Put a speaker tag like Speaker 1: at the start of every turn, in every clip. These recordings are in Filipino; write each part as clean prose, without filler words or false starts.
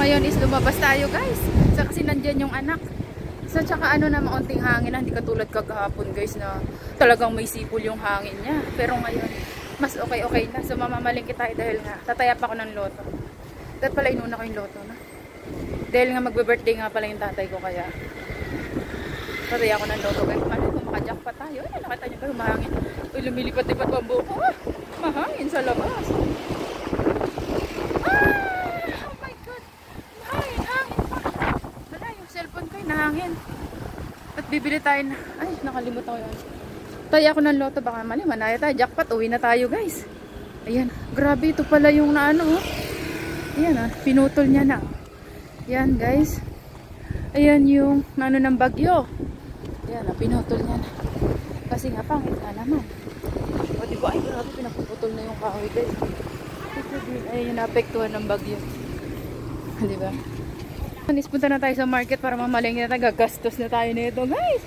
Speaker 1: ngayon is lumabas tayo guys. So, kasi nandyan yung anak. So tsaka ano na maunting hangin na, hindi katulad kagahapon guys na talagang may sipol yung hangin niya. Pero ngayon, mas okay na. So mamamalingki tayo dahil nga tataya pa ako ng loto. Dahil pala inuna ko yung loto na. Dahil nga magbe-birthday nga pala yung tatay ko kaya tataya ako ng loto guys. Ano kung makajackpot tayo? Ay, nakita nyo ba mahangin? Uy, lumilipat-lipat pa ang buko. Ah, mahangin sa labas. Nahangin. At bibili tayo na. Ay, nakalimutan ko yun. Taya ako ng loto. Baka mali, manaya tayo. Jackpot, uwi na tayo guys. Ayan. Grabe, ito pala yung na ano. Ayan ah. Pinutol niya na. Ayan guys. Ayan yung ano ng bagyo. Ayan ah. Pinutol niya na. Kasi nga pangit na naman. O diba? Ay, grabe. Pinapuputol na yung kahoy guys. Ayan yung naapektuhan ng bagyo. Diba? Punta na tayo sa market para mamalengke na tayo. Gagastos na tayo nito guys.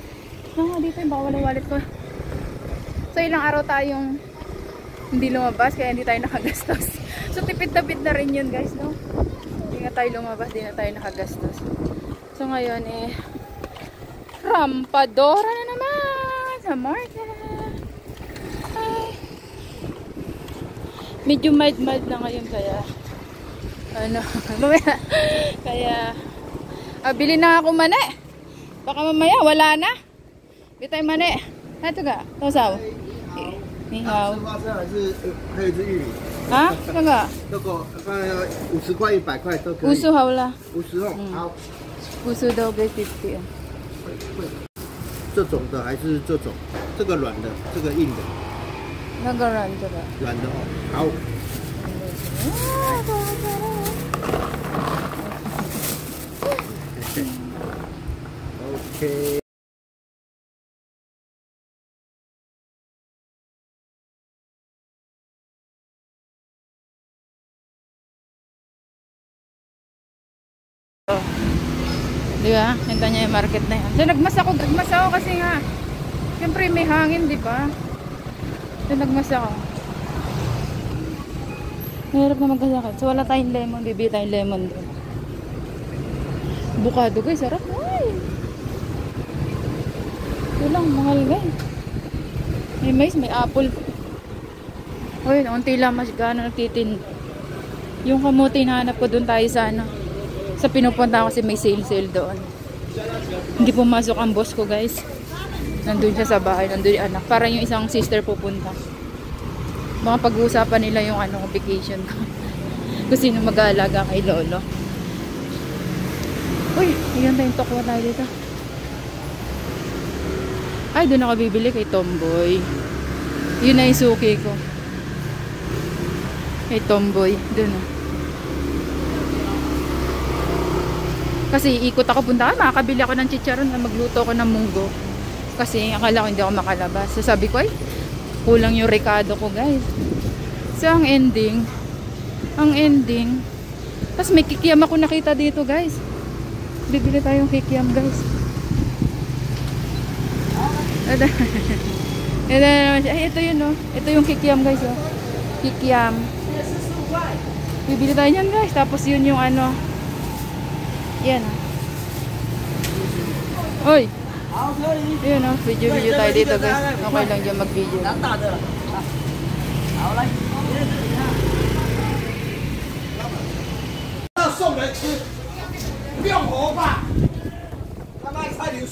Speaker 1: Dito yung baka walang wallet ko. So ilang araw tayong hindi lumabas kaya hindi tayo nakagastos. So tipid-tapid na rin yun guys, no? Hindi nga tayo lumabas, hindi na tayo nakagastos. So ngayon Rampadora na naman sa market. Ay. Medyo mild na ngayon kaya ano, kaya bili na ako mani. Baka mamaya wala na. Bili tayo mani. Ito ka, tosaw. Ni hao. Ha? Ito ka?
Speaker 2: 50块100块都可以。
Speaker 1: Puso hao la.
Speaker 2: 50哦，好。
Speaker 1: Puso daw guys 50.
Speaker 2: 这种的还是这种？这个软的，这个硬的。
Speaker 1: Nagaran ito ka.
Speaker 2: 软的哦，好。 Okay. Di ba? Hinta niya yung market na yan. So nagmas ako kasi nga siyempre may hangin, di ba? So nagmas ako. Mahirap na magkasakit. So wala tayong lemon, bibili tayong lemon doon. Bukado guys, sarap. Ay! Ito lang, mahal guys. May mais, may apple. Uy, unti lang mas gano'n nagtitinda. Yung kamuti hinahanap ko doon tayo sa ano. Sa pinupunta kasi may sale doon. Hindi pumasok ang boss ko guys. Nandun siya sa bahay, nandun yung anak. Parang yung isang sister pupunta. Baka pag-uusapan nila yung ano, vacation ko. Kung sino mag-aalaga kay lolo. Uy, ayan tayong tokwa tayo dito. Ay, doon ako bibili kay Tomboy. Yun na yung suki ko. Kay Tomboy, doon na. Kasi ikot ako punta, makakabili ako ng chicharon na magluto ako ng munggo. Kasi akala ko hindi ako makalabas. So sabi ko ay, kulang yung rekado ko guys. So ang ending, tapos may kikiam ako nakita dito guys. Bibili tayong kikiam guys. Ito yun oh. Ito yung kikiam guys oh. Kikiam. Bibili tayo yan guys. Tapos yun yung ano. Yan oh. Oy. Yun oh. Video tayo dito guys. Okay lang dyan mag-video.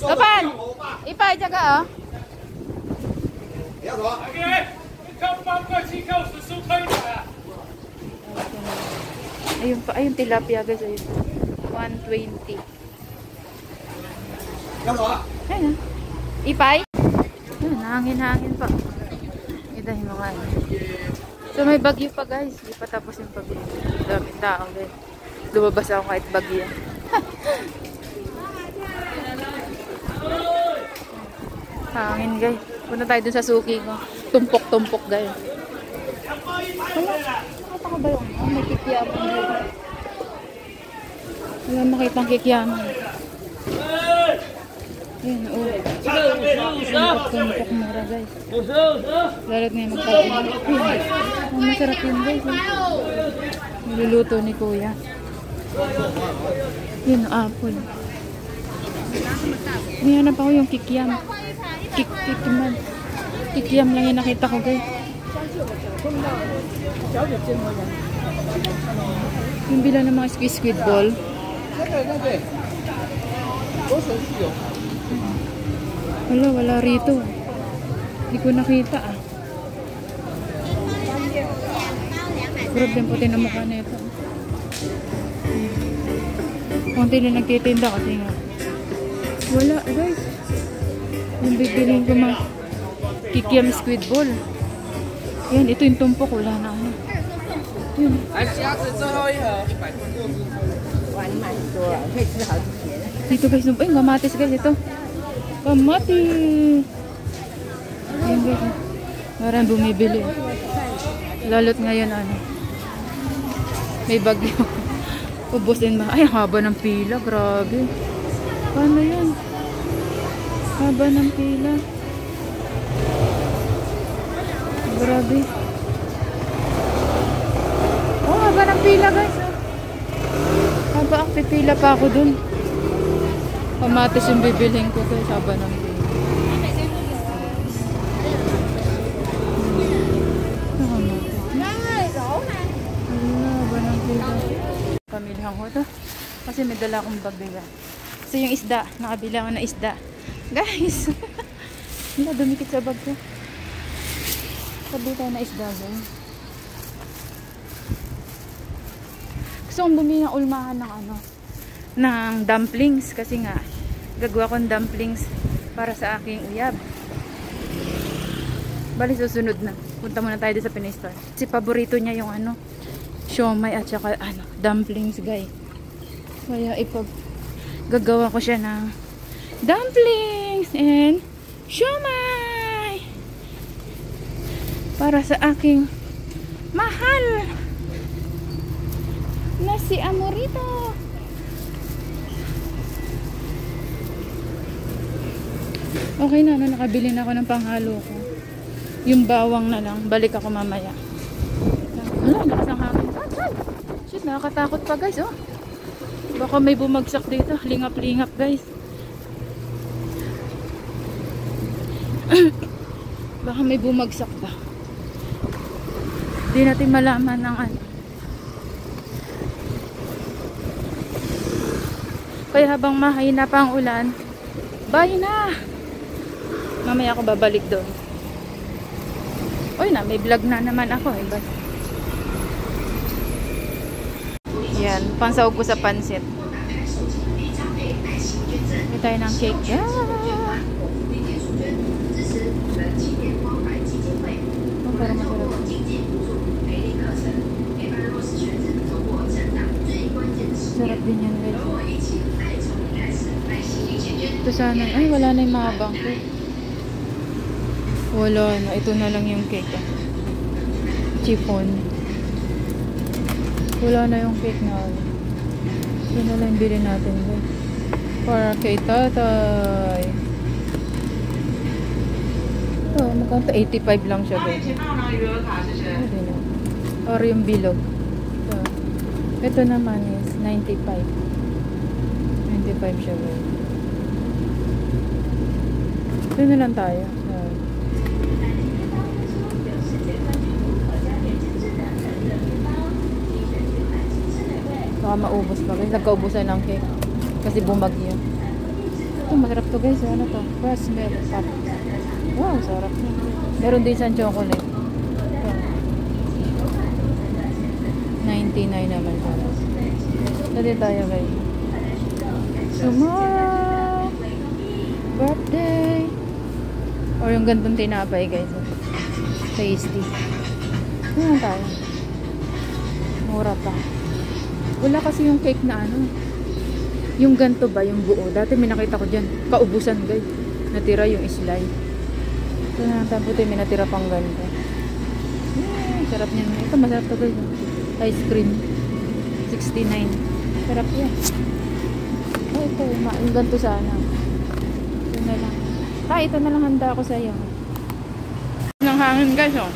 Speaker 2: Lapan! Ipay jaga oh. Ayun tilapia guys ayun. 120. Ayun. Ipay. Ayun, hangin pa. Ito yung mga ano. So may bagyo pa guys. Hindi pa tapos yung bagyo. Daming tao guys. Lumabas ako kahit bagyo. Hangin guys. Punta tayo dun sa suki ko. Tumpok guys. Nakita ko ba yung may kikiyaman guys? Wala makita ang kikiyaman. Ayan, tumpok mura guys. Lalat ngayon magpapin. Ang masarap yun guys. Niluluto ni kuya. Yun, apple. May hanap ako yung kikiam. Kikiam. Kikiam lang yung nakita ko, guys. Yung bilang ng mga squid ball. Wala rito. Hindi ko nakita ah. Grabe yung puti na mukha na ito. Kunti na nagtitinda kasi nga. Wala guys. Yung bibilin ko mga kikiam squid ball. Yan, ito yung tumpok. Wala na ano. Yun. Dito guys, ay kamatis guys ito. Kamatis. Ayan guys. Marang bumibili. Lalot ngayon ano. May bagyo. Ubusin ba? Ay, haba ng pila. Grabe. Paano yan? Haba ng pila. Grabe. Oh, haba ng pila guys. Haba ang pipila pa ako dun. Kamatis yung bibilhin ko guys. Haba ng pila. Pamilhan ko to kasi may dala akong bagbiga. So yung isda, nakabila ako ng isda guys. Wala, dumikit sa bag ko. Sabi tayo na isda guys. Gusto kong bumili ng ulmahan ng ano, ng dumplings kasi nga gagawa kong dumplings para sa aking uyab. Bali susunod na, punta muna tayo sa Pinoy Store kasi paborito niya yung ano, siomay at saka ano, dumplings guys. Kaya gagawa ko siya ng dumplings and siomay para sa aking mahal na si Amorito. Okay na, nakabili na ako ng panghalo ko. Yung bawang na lang, balik ako mamaya. Wala, lakas ng hangin. Shit, nakakatakot pa guys, oh. Baka may bumagsak dito. Lingap-lingap guys. Baka may bumagsak ba. Hindi natin malaman ng ano. Kaya habang mahina pa ang ulan, bye na. Mamaya ako babalik doon. Uy na, may vlog na naman ako eh. Yan, pansahog ko sa pansit. May tayo ng cake. Yeah. Oh, parang masarap. Sarap din yan guys. Ito sana. Ay, wala na yung mahabang cake. Wala na. Ito na lang yung cake. Chiffon. Wala na yung cake na ano. Ito na lang bilhin natin guys. Para kay tatay. Ito, magkanta 85 lang siya guys. Or yung bilog. Ito naman is 95. 95 siya guys. Ito na lang tayo. Baka maubos pa guys. Nagkaubusan ng cake. Kasi bumagyo. Ito, masarap to guys. Ano to? Raspberry pop. Wow, sarap na. Meron din siyang chocolate. Ito. 99 naman ito. Dali tayo guys. Tomorrow birthday. Or yung gantong tinapay guys. Tasty. Ano tayo? Mura pa. Wala kasi yung cake na ano. Yung ganto ba, yung buo. Dati may nakita ko dyan. Kaubusan guys. Natira yung islay. Ito na lang tayo. May natira pang ganito. Sarap niyan. Ito masarap to guys. Ice cream. 69. Sarap yan. Oh, ito. Yung ganto sana. Ito na lang. Ito na lang handa ako sa iyo. Nang hangin guys oh.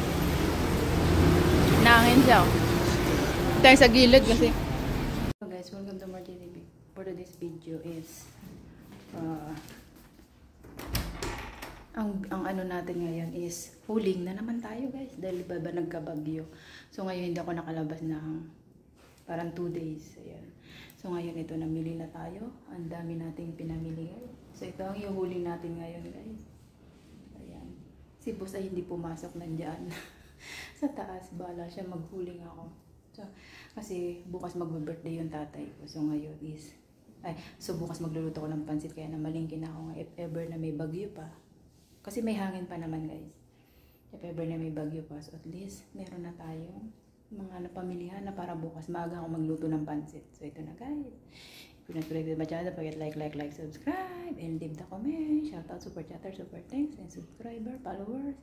Speaker 2: Nangin siya oh. Tayo sa gilid kasi
Speaker 1: guys, welcome to Marty TV. For today's video is ang ano natin ngayon is huling na naman tayo guys dahil ba nagkabagyo. So ngayon hindi ako nakalabas ng parang 2 days. Ayan. So ngayon ito namili na tayo. Ang dami nating pinamili guys. So ito ang ihuhuli natin ngayon guys. Ayan. Si boss ay hindi pumasok nandiyan. Sa taas bala siya maghuling ako. So, kasi bukas magbe-birthday yung tatay ko. So ngayon is so bukas magluluto ko ng pansit kaya namalingkin ako if ever na may bagyo pa. Kasi may hangin pa naman guys. If ever na may bagyo pa, so at least meron na tayong mga napamilihan na para bukas maaga ako magluto ng pansit. So ito na guys. If you're not connected to my channel, forget like, subscribe, and leave the comment. Shout out, super chatter, super thanks, and subscriber, followers,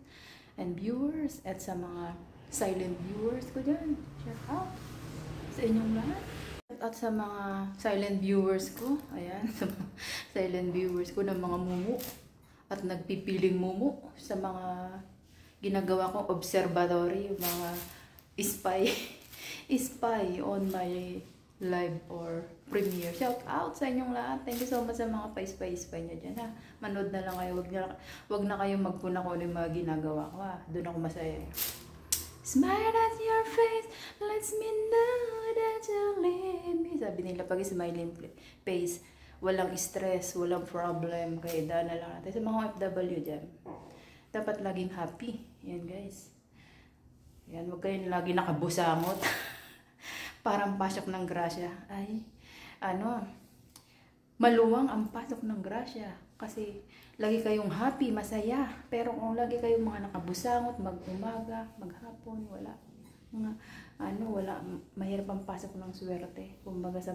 Speaker 1: and viewers. At sa mga silent viewers ko dyan, shout out sa inyong lahat. At sa mga silent viewers ko, ayan, sa mga silent viewers ko ng mga mumu at nagpipiling mumu sa mga ginagawa kong observatory, yung mga spy on my live or premiere. Shout out sa inyong lahat. Thank you so much sa mga pa-spy nyo dyan ha. Manood na lang kayo. Wag na kayong magpuna ko ng mga ginagawa ko ha. Doon ako masaya. Smile at your face, lets me know that you leave me. Sabi nila pag smiling face, walang stress, walang problem. Kaya daan na lang natin. Sa mga OFW dyan, dapat laging happy. Yan guys. Yan, huwag kayong lagi nakabusangot. Parang pasok ng grasya. Ay, maluwang ang pasok ng grasya. Kasi lagi kayong happy, masaya. Pero kung lagi kayong mga nakabusangot, mag-umaga, maghapon, wala. Wala, mahirap ang pasok ng swerte. Kumbaga sa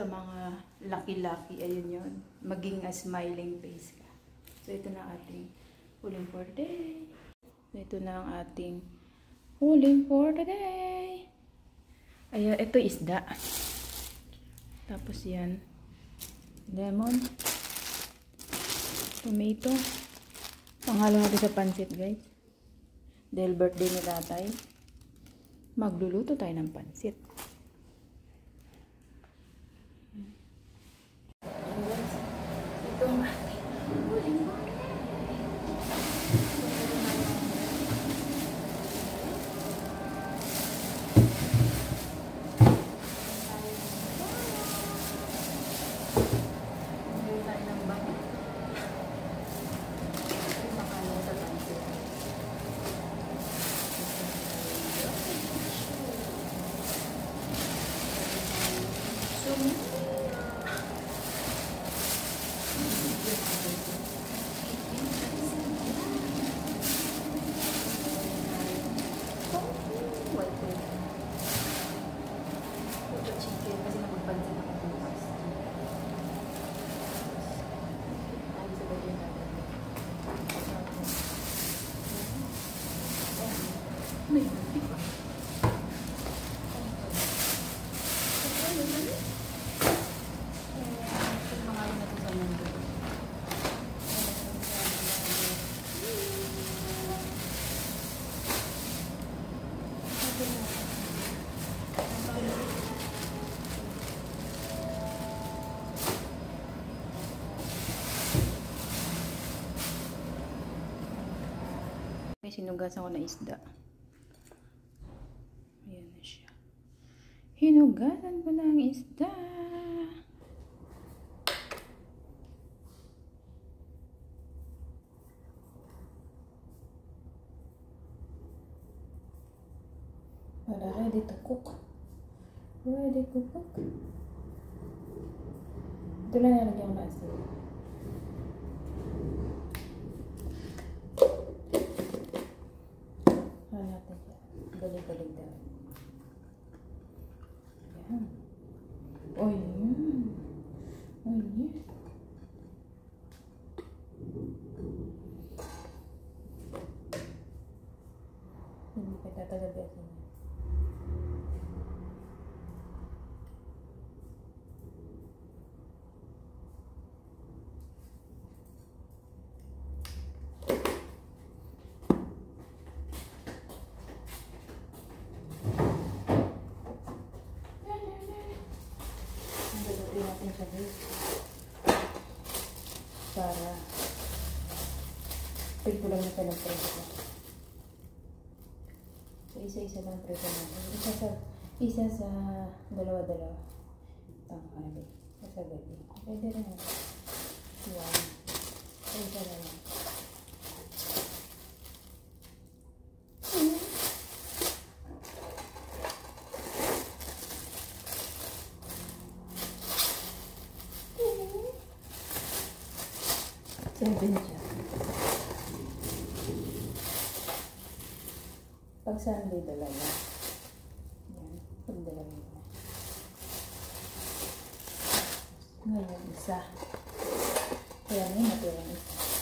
Speaker 1: mga lucky-lucky, ayun yun. Maging a smiling face ka. So ito na ating huling for the day. So ito na ang ating huling for the day. Ayan, ito isda. Tapos yan. Lemon. Tomato. Panghalo natin sa pansit guys. Dahil birthday ni tatay, magluluto tayo ng pansit. Ito ang ating huling for the day. Sinugasan ko na isda. Ayan na siya. Hinugasan ko na ang isda. Para ready to cook. Ready to cook. Ito lang nalagyan ko na asin. Galing daw. Ayan. Oh, yan. Oh, yan. Hindi pa tatagabasin. siya guys. Para pagpo lang natin ang preso. So, isa-isa lang preso natin. Isa sa dalawa-dalawa. Tanghali. Sa gabi. Pwede rin. Yan. So, isa na lang. Seven siya. Pag Sunday, dalawa. Yan. Pag dalawa. Ngayon, isa. Kaya may natirang isa.